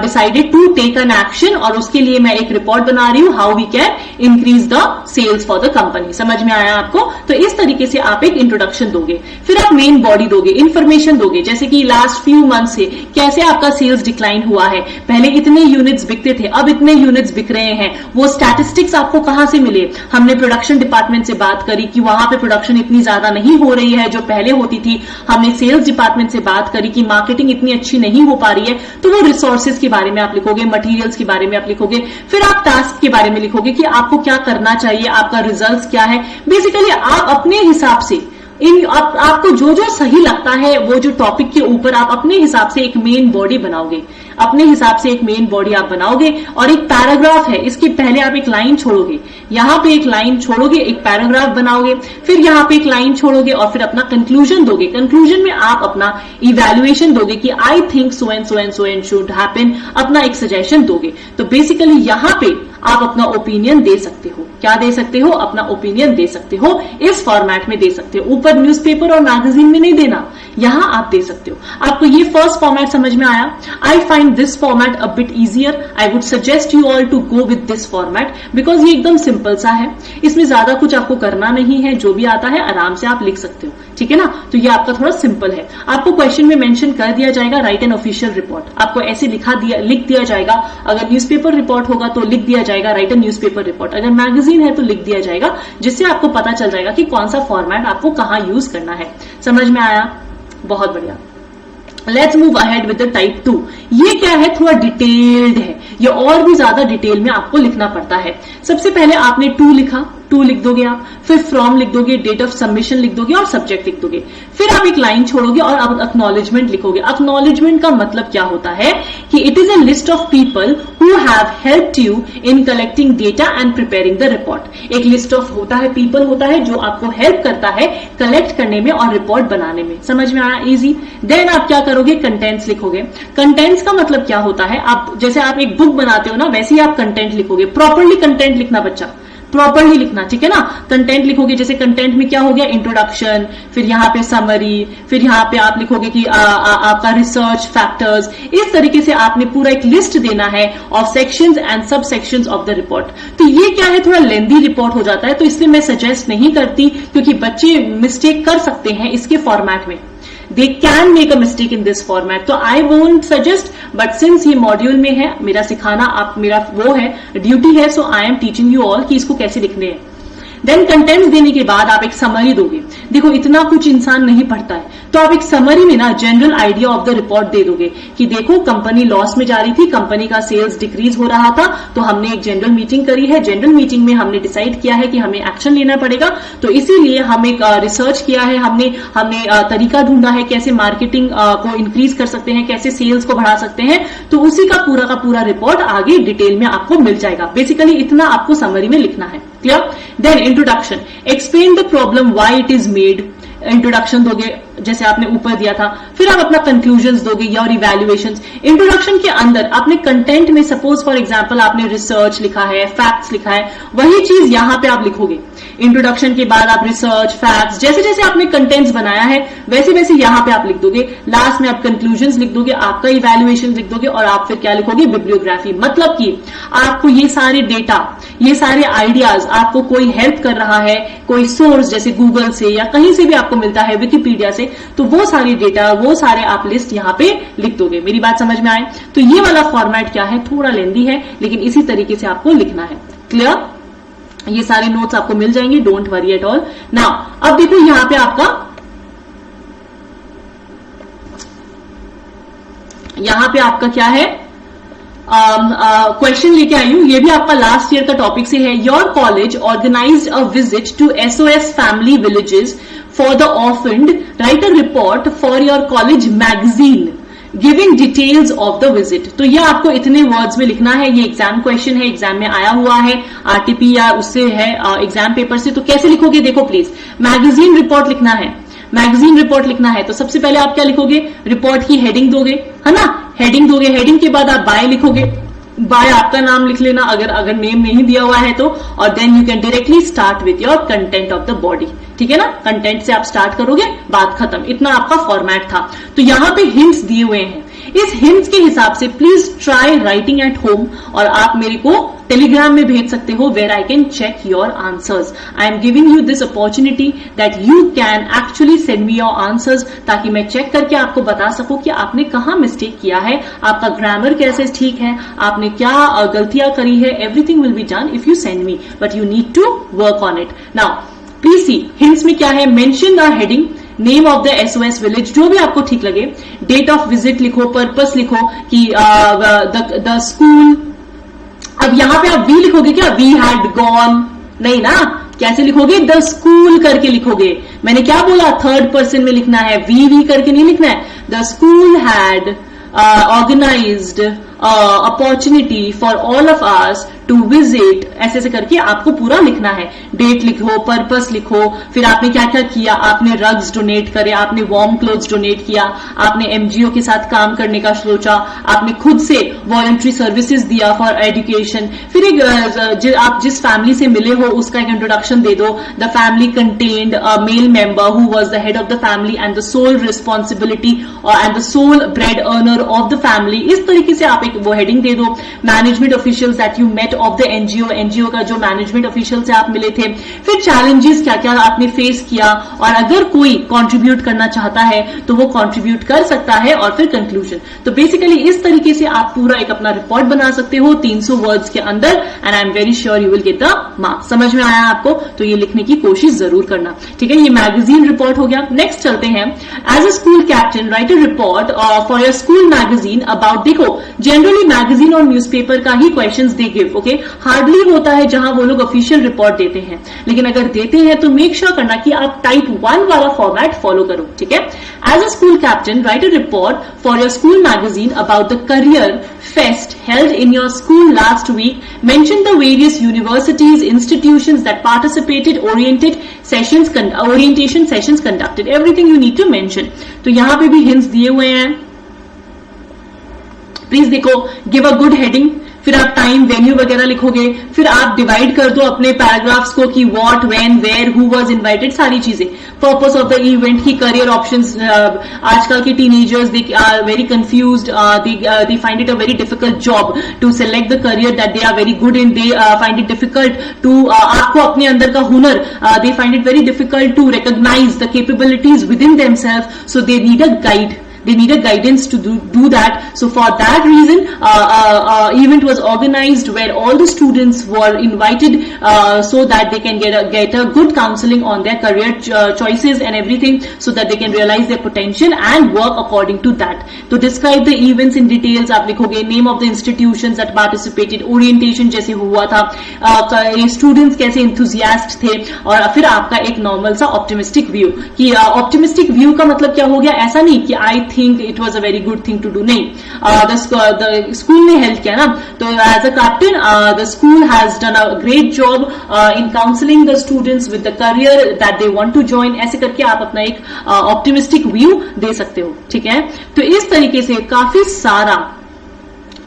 [SPEAKER 1] decided to take an action, और उसके लिए मैं एक रिपोर्ट बना रही हूं how we can increase the sales for the company. समझ में आया आपको। तो इस तरीके से आप एक इंट्रोडक्शन दोगे। फिर आप मेन बॉडी दोगे, इंफॉर्मेशन दोगे, जैसे कि लास्ट फ्यू मंथ से कैसे आपका सेल्स डिक्लाइन हुआ है, पहले इतने यूनिट्स बिकते थे अब इतने यूनिट्स बिक रहे हैं, वो स्टैटिस्टिक्स आपको कहां से मिले। हमने प्रोडक्शन डिपार्टमेंट से बात करी कि वहां पे प्रोडक्शन इतनी ज्यादा नहीं हो रही है जो पहले होती थी। हमने सेल्स डिपार्टमेंट से बात करी कि मार्केटिंग इतनी अच्छी नहीं हो पा रही है, तो वो रिसोर्सेज के बारे में आप लिखोगे, मटेरियल्स के बारे में आप लिखोगे। फिर आप टास्क के बारे में लिखोगे कि आपको क्या करना चाहिए, आपका रिजल्ट क्या है। बेसिकली आप अपने हिसाब से आपको जो जो सही लगता है वो जो टॉपिक के ऊपर आप अपने हिसाब से एक मेन बॉडी बनाओगे, अपने हिसाब से एक मेन बॉडी आप बनाओगे। और एक पैराग्राफ है, इसके पहले आप एक लाइन छोड़ोगे, यहां पे एक लाइन छोड़ोगे, एक पैराग्राफ बनाओगे, फिर यहां पे एक लाइन छोड़ोगे और फिर अपना कंक्लूजन दोगे। कंक्लूजन में आप अपना इवैल्यूएशन दोगे कि I think so and so and so and should happen, अपना एक सजेशन दोगे। तो बेसिकली यहां पे आप अपना ओपिनियन दे सकते हो। क्या दे सकते हो, अपना ओपिनियन दे सकते हो, इस फॉर्मेट में दे सकते हो। ऊपर न्यूज़पेपर और मैगजीन में नहीं देना, यहां आप दे सकते हो। आपको ये फर्स्ट फॉर्मेट समझ में आया। I find this format a bit easier, I would suggest you all to go with this format because ये एकदम सिंपल सा है, इसमें ज्यादा कुछ आपको करना नहीं है, जो भी आता है आराम से आप लिख सकते हो, ठीक है ना। तो ये आपका थोड़ा सिंपल है। आपको क्वेश्चन में मेंशन कर दिया जाएगा राइट एन ऑफिशियल रिपोर्ट, आपको ऐसे लिख दिया जाएगा। अगर न्यूज़पेपर रिपोर्ट होगा तो लिख दिया जाएगा राइट एन न्यूज़पेपर रिपोर्ट, अगर मैगजीन है तो लिख दिया जाएगा, जिससे आपको पता चल जाएगा कि कौन सा फॉर्मेट आपको कहां यूज करना है। समझ में आया, बहुत बढ़िया। Let's move ahead with the type 2। ये क्या है, थोड़ा डिटेल्ड है, ये और भी ज्यादा डिटेल में आपको लिखना पड़ता है। सबसे पहले आपने टू लिखा, टू लिख दोगे आप, फिर फ्रॉम लिख दोगे, डेट ऑफ सबमिशन लिख दोगे और सब्जेक्ट लिख दोगे। फिर आप एक लाइन छोड़ोगे और आप एक्नॉलेजमेंट लिखोगे। एक्नॉलेजमेंट का मतलब क्या होता है कि it is a list of people who have helped you in collecting data and preparing the report. एक लिस्ट ऑफ होता है, पीपल होता है जो आपको हेल्प करता है कलेक्ट करने में और रिपोर्ट बनाने में। समझ में आया, इजी। देन आप क्या करोगे, कंटेंट्स लिखोगे। कंटेंट्स का मतलब क्या होता है, आप जैसे आप एक बुक बनाते हो ना, वैसे ही आप कंटेंट लिखोगे। प्रॉपरली कंटेंट लिखना बच्चा, प्रॉपरली लिखना, ठीक है ना। कंटेंट लिखोगे, जैसे कंटेंट में क्या हो गया, इंट्रोडक्शन, फिर यहाँ पे समरी, फिर यहाँ पे आप लिखोगे कि आपका रिसर्च फैक्टर्स। इस तरीके से आपने पूरा एक लिस्ट देना है ऑफ सेक्शंस एंड सब सेक्शंस ऑफ द रिपोर्ट। तो ये क्या है, थोड़ा लेंदी रिपोर्ट हो जाता है, तो इसलिए मैं सजेस्ट नहीं करती, क्योंकि बच्चे मिस्टेक कर सकते हैं इसके फॉर्मेट में। They can make a mistake in this format, तो I won't suggest, but since ये मॉड्यूल में है, मेरा सिखाना आप मेरा वो है, ड्यूटी है, so I am teaching you all कि इसको कैसे लिखने हैं। देन कंटेंट्स देने के बाद आप एक समरी दोगे। देखो इतना कुछ इंसान नहीं पढ़ता है, तो आप एक समरी में ना general idea of the report दे दोगे कि देखो कंपनी लॉस में जा रही थी, कंपनी का सेल्स डिक्रीज हो रहा था, तो हमने एक जनरल मीटिंग करी है, जनरल मीटिंग में हमने डिसाइड किया है कि हमें एक्शन लेना पड़ेगा, तो इसीलिए हम एक रिसर्च किया है, हमने तरीका ढूंढा है कैसे मार्केटिंग को इंक्रीज कर सकते हैं, कैसे सेल्स को बढ़ा सकते हैं। तो उसी का पूरा रिपोर्ट आगे डिटेल में आपको मिल जाएगा। बेसिकली इतना आपको समरी में लिखना है। Clear. Then introduction, explain the problem why it is made. Introduction दोगे जैसे आपने ऊपर दिया था, फिर आप अपना कंक्लूजन्स दोगे या इवैल्यूएशंस। इंट्रोडक्शन के अंदर आपने कंटेंट में सपोज फॉर एग्जांपल आपने रिसर्च लिखा है, फैक्ट्स लिखा है, वही चीज यहां पे आप लिखोगे। इंट्रोडक्शन के बाद आप रिसर्च, फैक्ट्स, जैसे जैसे आपने कंटेंट्स बनाया है वैसे वैसे यहां पे आप लिख दोगे। लास्ट में आप कंक्लूजन्स लिख दोगे, आपका इवैल्यूएशन लिख दोगे और आप फिर क्या लिखोगे, बिब्लियोग्राफी। मतलब कि आपको ये सारे डेटा, ये सारे आइडियाज आपको कोई हेल्प कर रहा है, कोई सोर्स जैसे गूगल से या कहीं से भी आपको मिलता है, विकिपीडिया से, तो वो सारी डेटा, वो सारे आप लिस्ट यहां पे लिख दोगे। मेरी बात समझ में आए। तो ये वाला फॉर्मेट क्या है, थोड़ा लेंदी है, लेकिन इसी तरीके से आपको लिखना है। क्लियर। ये सारे नोट्स आपको मिल जाएंगे, don't worry at all. Now अब देखो यहां पे आपका क्या है, क्वेश्चन लेके आई हूं, ये भी आपका लास्ट ईयर का टॉपिक से है। Your college organised a visit to SOS family villages for the orphaned, write a report for your college magazine. Giving details of the visit. तो ये आपको इतने वर्ड्स में लिखना है, ये एग्जाम क्वेश्चन है, एग्जाम में आया हुआ है, आरटीपी या उससे है एग्जाम पेपर से। तो कैसे लिखोगे देखो प्लीज, मैगजीन रिपोर्ट लिखना है, मैगजीन रिपोर्ट लिखना है तो सबसे पहले आप क्या लिखोगे, रिपोर्ट की हेडिंग दोगे, है ना, हेडिंग दोगे, हेडिंग के बाद आप बाय लिखोगे, बाय आपका नाम लिख लेना अगर नेम नहीं दिया हुआ है तो, और then you can directly start with your content of the body, ठीक है ना, कंटेंट से आप स्टार्ट करोगे, बात खत्म, इतना आपका फॉर्मेट था। तो यहां पे हिंट्स दिए हुए हैं, इस हिंट्स के हिसाब से please try writing at home, और आप मेरे को टेलीग्राम में भेज सकते हो where I can check your answers. I am giving you this opportunity that you can actually send me your answers, ताकि मैं चेक करके आपको बता सकूं कि आपने कहां मिस्टेक किया है, आपका ग्रामर कैसे ठीक है, आपने क्या गलतियां करी है, everything will be done if you send me, but you need to work on it. Now please see hints में क्या है, mention the heading, name of the SOS village, जो भी आपको ठीक लगे, डेट ऑफ विजिट लिखो, पर्पस लिखो कि द स्कूल। अब यहां पे आप वी लिखोगे क्या, वी हैड गॉन, नहीं ना, कैसे लिखोगे, द स्कूल करके लिखोगे। मैंने क्या बोला, थर्ड पर्सन में लिखना है, वी करके नहीं लिखना है। The school had organized opportunity for all of us to visit, ऐसे ऐसे करके आपको पूरा लिखना है, डेट लिखो, पर्पस लिखो, फिर आपने क्या क्या किया, आपने रग्स डोनेट करे, आपने वार्म क्लोथ्स डोनेट किया, आपने एमजीओ के साथ काम करने का सोचा, आपने खुद से वॉलंटरी सर्विसेज दिया फॉर एजुकेशन, फिर एक आप जिस फैमिली से मिले हो उसका एक इंट्रोडक्शन दे दो, the family contained a male member who was the head of the family and the sole responsibility and the sole bread earner of the family, इस तरीके से आप एक वो हेडिंग दे दो। Management officials that you met of the NGO, NGO का जो मैनेजमेंट ऑफिशियल से आप मिले थे, फिर चैलेंजेस क्या क्या आपने फेस किया, और अगर कोई कंट्रीब्यूट करना चाहता है तो वो कंट्रीब्यूट कर सकता है, और फिर कंक्लूजन। तो बेसिकली इस तरीके से आप पूरा एक अपना रिपोर्ट बना सकते हो 300 वर्ड्स के अंदर, and I am very sure you will get the marks. समझ में आया आपको, तो ये लिखने की कोशिश जरूर करना, ठीक है। ये मैगजीन रिपोर्ट हो गया। नेक्स्ट चलते हैं, as a school captain write a report for your school magazine about, देखो जनरली मैगजीन और न्यूज़पेपर का ही questions they give, okay, hardly होता है जहां वो लोग ऑफिशियल रिपोर्ट देते हैं, लेकिन अगर देते हैं तो मेक श्योर करना कि आप टाइप 1 वाला फॉर्मेट फॉलो करो, ठीक है। As a school captain write a report for your school magazine about the career fest held in your school last week, mention the various universities, institutions that participated, orientation sessions conducted, everything you need to mention। तो यहां पे भी hints दिए हुए हैं, please देखो, give a good heading, फिर आप टाइम, वेन्यू वगैरह लिखोगे, फिर आप डिवाइड कर दो अपने पैराग्राफ्स को कि what, when, where, who was invited, सारी चीजें, पर्पस ऑफ द इवेंट की, करियर ऑप्शंस। आजकल के teenagers they are very confused, they find it a very difficult job to select the career that they are very good in, they find it difficult to, आपको अपने अंदर का हुनर, they find it very difficult to recognize the capabilities within themselves, so they need a guide, they need a guidance to do that. So for that reason event was organized where all the students were invited so that they can get a good counseling on their career choices and everything, so that they can realize their potential and work according to that. To describe the events in details आप लिखोगे, name of the institutions that participated, orientation जैसे हुआ था, students कैसे enthusiast थे, और फिर आपका एक normal सा optimistic view, कि optimistic view का मतलब क्या हो गया, ऐसा नहीं कि I think it was a very good thing to do, नहीं, the school ने help किया ना, तो as a captain the school has done a great job in counseling the students with the career that they want to join, ऐसे करके आप अपना एक optimistic view दे सकते हो, ठीक है। तो इस तरीके से काफी सारा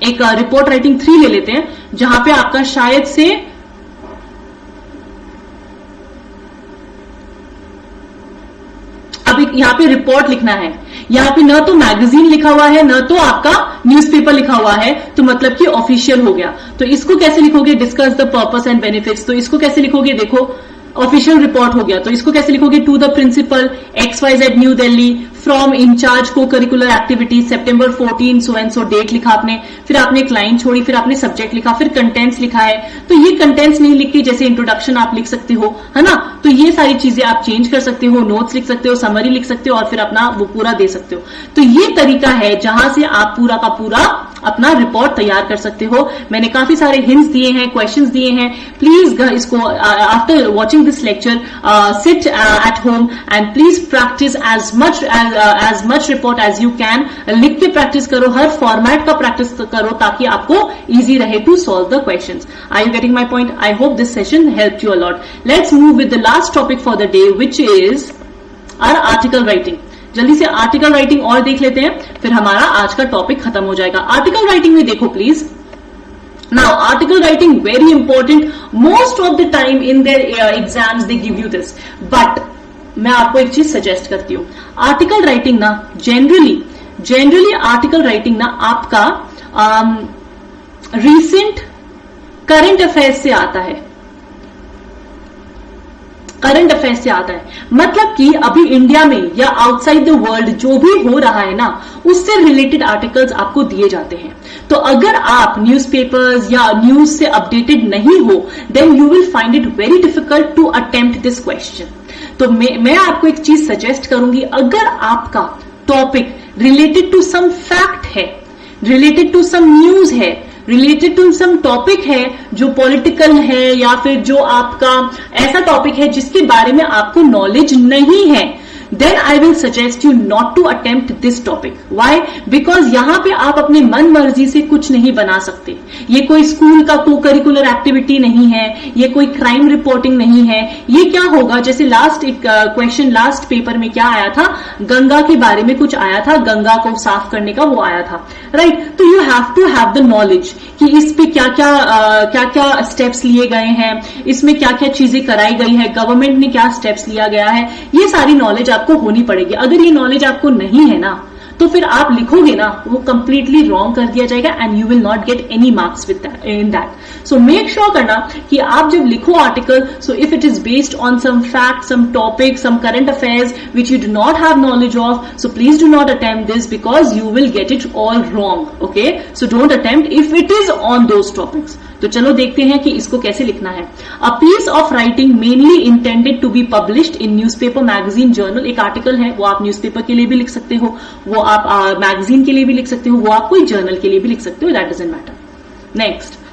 [SPEAKER 1] एक रिपोर्ट राइटिंग 3 ले लेते हैं, जहां पे आपका शायद से अब यहाँ पे रिपोर्ट लिखना है, यहाँ पे न तो मैगजीन लिखा हुआ है न तो आपका न्यूज़पेपर लिखा हुआ है, तो मतलब कि ऑफिशियल हो गया। तो इसको कैसे लिखोगे, discuss the purpose and benefits, तो इसको कैसे लिखोगे, देखो ऑफिशियल रिपोर्ट हो गया, तो इसको कैसे लिखोगे, to the principal XYZ new Delhi from incharge को curricular activities September 14 so and so date लिखा आपने, फिर आपने एक लाइन छोड़ी, फिर आपने सब्जेक्ट लिखा, फिर कंटेंट्स लिखा है। तो ये कंटेंट्स नहीं लिख के जैसे इंट्रोडक्शन आप लिख सकते हो, है ना, तो ये सारी चीजें आप चेंज कर सकते हो, नोट्स लिख सकते हो, समरी लिख सकते हो, और फिर अपना वो पूरा दे सकते हो। तो ये तरीका है जहां से आप पूरा का पूरा अपना रिपोर्ट तैयार कर सकते हो। मैंने काफी सारे हिंट्स दिए हैं, क्वेश्चंस दिए हैं। प्लीज इसको after watching this lecture sit at home and please practice as much report as you can. लिख के प्रैक्टिस करो, हर फॉर्मेट का प्रैक्टिस करो ताकि आपको इजी रहे to solve the questions. Are you getting my point? I hope this session help you a lot. Let's move with the last topic for the day which is our article writing. जल्दी से article writing और देख लेते हैं, फिर हमारा आज का टॉपिक खत्म हो जाएगा। आर्टिकल राइटिंग में देखो please. Now article writing very important, most of the time in their exams they give you this, but मैं आपको एक चीज सजेस्ट करती हूं। आर्टिकल राइटिंग ना जनरली आर्टिकल राइटिंग ना आपका रिसेंट करंट अफेयर्स से आता है। करंट अफेयर्स से आता है मतलब कि अभी इंडिया में या आउटसाइड द वर्ल्ड जो भी हो रहा है ना, उससे रिलेटेड आर्टिकल्स आपको दिए जाते हैं। तो अगर आप न्यूज़पेपर्स या न्यूज से अपडेटेड नहीं हो, then you will find it very difficult to attempt this question. तो मैं आपको एक चीज सजेस्ट करूंगी, अगर आपका topic related to some fact है, रिलेटेड टू सम न्यूज है, रिलेटेड टू सम टॉपिक है जो पॉलिटिकल है, या फिर जो आपका ऐसा टॉपिक है जिसके बारे में आपको नॉलेज नहीं है, then I will suggest you not to attempt this topic. Why? Because यहाँ पे आप अपने मन मर्जी से कुछ नहीं बना सकते। ये कोई स्कूल का को करिकुलर एक्टिविटी नहीं है, ये कोई क्राइम रिपोर्टिंग नहीं है। ये क्या होगा, जैसे लास्ट एक क्वेश्चन लास्ट पेपर में क्या आया था, गंगा के बारे में कुछ आया था, गंगा को साफ करने का वो आया था, राइट? तो you have to have the knowledge कि इस पे क्या क्या स्टेप्स लिए गए हैं, इसमें क्या क्या चीजें कराई गई है, गवर्नमेंट ने क्या स्टेप्स लिया गया है, ये सारी नॉलेज आपको होनी पड़ेगी। अगर ये नॉलेज आपको नहीं है ना, तो फिर आप लिखोगे ना, वो कंप्लीटली रॉन्ग कर दिया जाएगा and you will not get any marks within that. So make sure करना कि आप जब लिखो आर्टिकल, so if it is based on some fact, some topic, some current affairs which you do not have knowledge of, so please do not attempt this because you will get it all wrong. Okay, so don't attempt if it is on those topics. तो चलो देखते हैं कि इसको कैसे लिखना है। A piece of writing mainly intended to be published in newspaper, magazine, journal. एक आर्टिकल है वो आप न्यूज़पेपर के लिए भी लिख सकते हो, वो आप मैगजीन के लिए भी लिख सकते हो, वो आप कोई जर्नल के लिए भी लिख सकते हो, that doesn't matter. Next,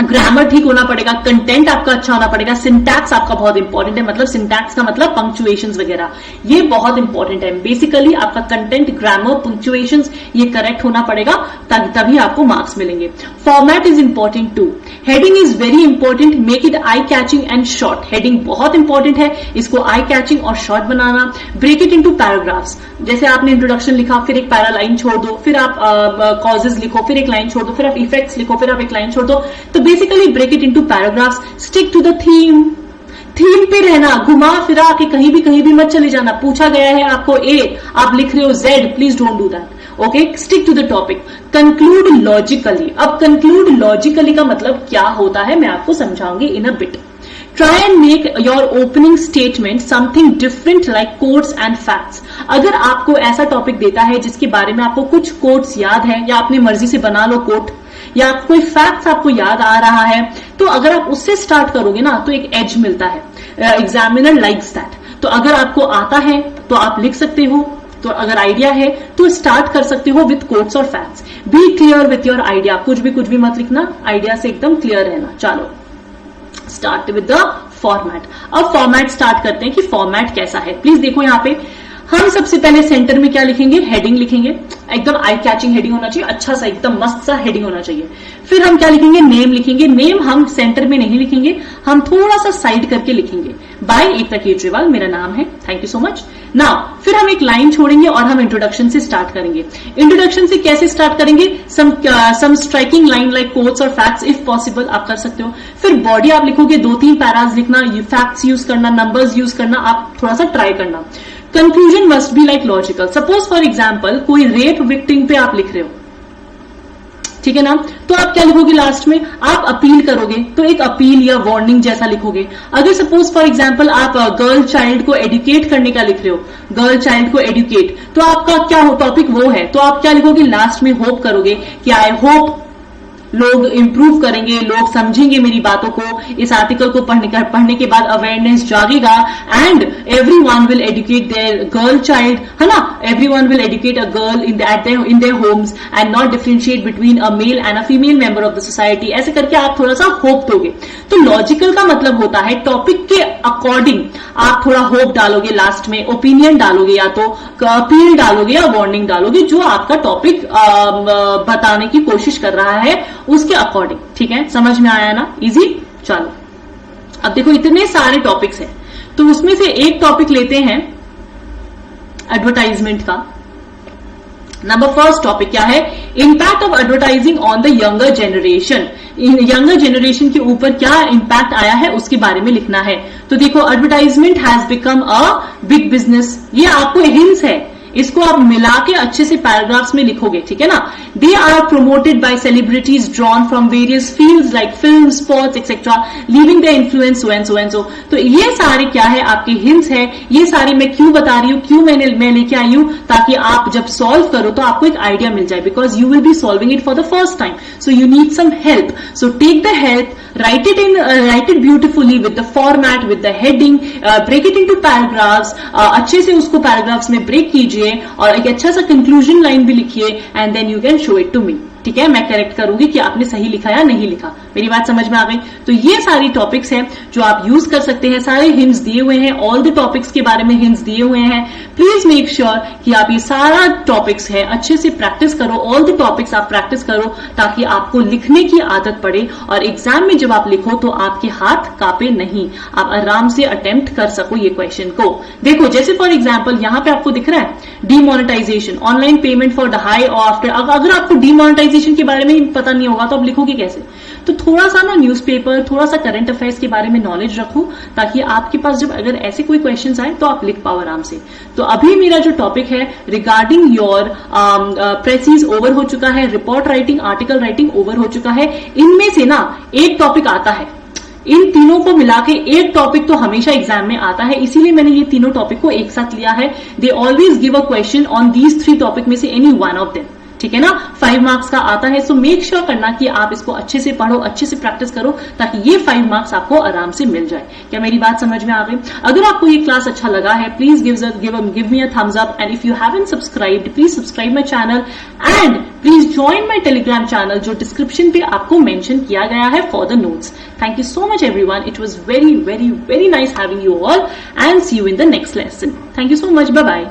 [SPEAKER 1] grammar ठीक होना पड़ेगा, कंटेंट आपका अच्छा होना पड़ेगा, सिंटैक्स आपका बहुत इंपॉर्टेंट है, मतलब सिंटैक्स का मतलब पंक्चुएशंस वगैरह, ये बहुत इंपॉर्टेंट है। बेसिकली आपका कंटेंट, ग्रामर, पंक्चुएशंस ये करेक्ट होना पड़ेगा, तभी आपको मार्क्स मिलेंगे। Format is important too. Heading is very important, make it eye catching and short. Heading बहुत इंपॉर्टेंट है, इसको आई कैचिंग और शॉर्ट बनाना। ब्रेक इट इनटू पैराग्राफ्स, जैसे आपने इंट्रोडक्शन लिखा, फिर एक पैरा लाइन छोड़ दो, फिर आप कॉजेज लिखो, फिर एक लाइन छोड़ दो, फिर आप इफेक्ट्स लिखो, फिर आप एक लाइन छोड़ दो। तो basically break it into paragraphs. Stick to the theme पे रहना, घुमा फिरा के कहीं भी मत चले जाना। पूछा गया है आपको ए, आप लिख रहे हो Z, please don't do that. Okay, stick to the topic. Conclude logically. अब कंक्लूड लॉजिकली का मतलब क्या होता है मैं आपको समझाऊंगी in a bit. Try and make your opening statement something different like quotes and facts. अगर आपको ऐसा टॉपिक देता है जिसके बारे में आपको कुछ कोट्स याद है, या अपनी मर्जी से बना लो कोट, या कोई फैक्ट्स आपको याद आ रहा है, तो अगर आप उससे स्टार्ट करोगे ना तो एक एज मिलता है। Examiner likes that. तो अगर आपको आता है तो आप लिख सकते हो, तो अगर आइडिया है तो स्टार्ट कर सकते हो विथ कोट्स और facts. Be clear with your idea, कुछ भी मत लिखना, आइडिया से एकदम क्लियर रहना। चलो स्टार्ट विद द फॉर्मेट। अब फॉर्मेट स्टार्ट करते हैं कि फॉर्मेट कैसा है। प्लीज देखो यहाँ पे, हम सबसे पहले सेंटर में क्या लिखेंगे, हेडिंग लिखेंगे। एकदम आई कैचिंग हेडिंग होना चाहिए, अच्छा सा एकदम मस्त सा हेडिंग होना चाहिए। फिर हम क्या लिखेंगे, नेम लिखेंगे। नेम हम सेंटर में नहीं लिखेंगे, हम थोड़ा सा साइड करके लिखेंगे। बाय एकता केजरीवाल मेरा नाम है, thank you so much. Now फिर हम एक लाइन छोड़ेंगे और हम इंट्रोडक्शन से स्टार्ट करेंगे। इंट्रोडक्शन से कैसे स्टार्ट करेंगे, सम स्ट्राइकिंग लाइन लाइक कोट्स और फैक्ट्स इफ पॉसिबल आप कर सकते हो। फिर बॉडी आप लिखोगे, 2-3 पैराज लिखना, फैक्ट्स यूज करना, नंबर्स यूज करना, आप थोड़ा सा ट्राई करना। Conclusion must be like logical. Suppose for example कोई रेप विक्टिम पे आप लिख रहे हो, ठीक है ना, तो आप क्या लिखोगे लास्ट में, आप अपील करोगे तो एक अपील या वार्निंग जैसा लिखोगे। अगर सपोज फॉर एग्जांपल आप गर्ल चाइल्ड को एडुकेट करने का लिख रहे हो, गर्ल चाइल्ड को एडुकेट, तो आपका क्या हो टॉपिक वो है, तो आप क्या लिखोगे, लास्ट में होप करोगे कि आई होप लोग इंप्रूव करेंगे, लोग समझेंगे मेरी बातों को, इस आर्टिकल को पढ़ने के बाद अवेयरनेस जागेगा and everyone will educate their girl child, है ना, everyone will educate a girl in their homes and not differentiate between a male and a female member of the society. ऐसे करके आप थोड़ा सा होप दोगे. तो लॉजिकल का मतलब होता है टॉपिक के अकॉर्डिंग आप थोड़ा होप डालोगे, लास्ट में ओपिनियन डालोगे, या तो अपील डालोगे या वार्निंग डालोगे, जो आपका टॉपिक बताने की कोशिश कर रहा है उसके अकॉर्डिंग. ठीक है, समझ में आया ना, इजी. चलो अब देखो इतने सारे टॉपिक्स हैं, तो उसमें से एक टॉपिक लेते हैं एडवर्टाइजमेंट का. नंबर फर्स्ट टॉपिक क्या है? Impact of advertising on the younger generation. Younger generation के ऊपर क्या इंपैक्ट आया है उसके बारे में लिखना है. तो देखो, advertisement has become a big business. ये आपको हिंट्स है, इसको आप मिला के अच्छे से पैराग्राफ्स में लिखोगे. ठीक है ना. They are promoted by celebrities drawn from various fields like film, sports etcetera, leaving the influence so and so and so. तो ये सारे क्या है, आपके हिंट्स है. ये सारे मैं क्यों बता रही हूं, क्यों मैं लेके आई हूं, ताकि आप जब सॉल्व करो तो आपको एक आइडिया मिल जाए, because you will be solving it for the first time. So you need some help. So take the help, write it beautifully with the format, with the heading, break it into paragraphs. अच्छे से उसको paragraphs में break कीजिए और एक अच्छा सा conclusion line भी लिखिए and then you can show it to me. ठीक है, मैं करेक्ट करूंगी कि आपने सही लिखा या नहीं लिखा. मेरी बात समझ में आ गई. तो ये सारी टॉपिक्स हैं जो आप यूज कर सकते हैं. सारे हिंट्स दिए हुए हैं, ऑल द टॉपिक्स के बारे में हिंट्स दिए हुए हैं. प्लीज मेक श्योर कि आप ये सारा टॉपिक्स है अच्छे से प्रैक्टिस करो. ऑल द टॉपिक्स आप प्रैक्टिस करो ताकि आपको लिखने की आदत पड़े और एग्जाम में जब आप लिखो तो आपके हाथ कांपे नहीं, आप आराम से अटेम्प्ट कर सको ये क्वेश्चन को. देखो, जैसे फॉर एग्जाम्पल यहां पे आपको दिख रहा है डीमोनेटाइजेशन, ऑनलाइन पेमेंट फॉर द हाई और आफ्टर. अगर आपको डीमोनेटाइजेशन के बारे में पता नहीं होगा तो आप लिखोगे कैसे? तो थोड़ा सा ना न्यूज़पेपर, थोड़ा सा करंट अफेयर्स के बारे में नॉलेज रखो ताकि आपके पास जब अगर ऐसे कोई क्वेश्चंस आए तो आप लिख पाओ आराम से. तो अभी मेरा जो टॉपिक है रिगार्डिंग योर प्रेसीज ओवर हो चुका है, report writing, article writing over हो चुका है. इनमें से ना एक टॉपिक आता है, इन तीनों को मिला के एक टॉपिक तो हमेशा एग्जाम में आता है, इसीलिए मैंने ये तीनों टॉपिक को एक साथ लिया है. They always give a question on these 3 topic में से एनी वन ऑफ देम. ठीक है ना, 5 मार्क्स का आता है. सो मेक श्योर करना कि आप इसको अच्छे से पढ़ो, अच्छे से प्रैक्टिस करो ताकि ये 5 मार्क्स आपको आराम से मिल जाए. क्या मेरी बात समझ में आ गई? अगर आपको ये क्लास अच्छा लगा है please give me a thumbs up and if you haven't subscribed please subscribe my channel and please join my Telegram channel जो डिस्क्रिप्शन पे आपको मेंशन किया गया है for the notes. Thank you so much everyone. It was very very very nice having you all and see you in the next lesson. Thank you so much. Bye bye.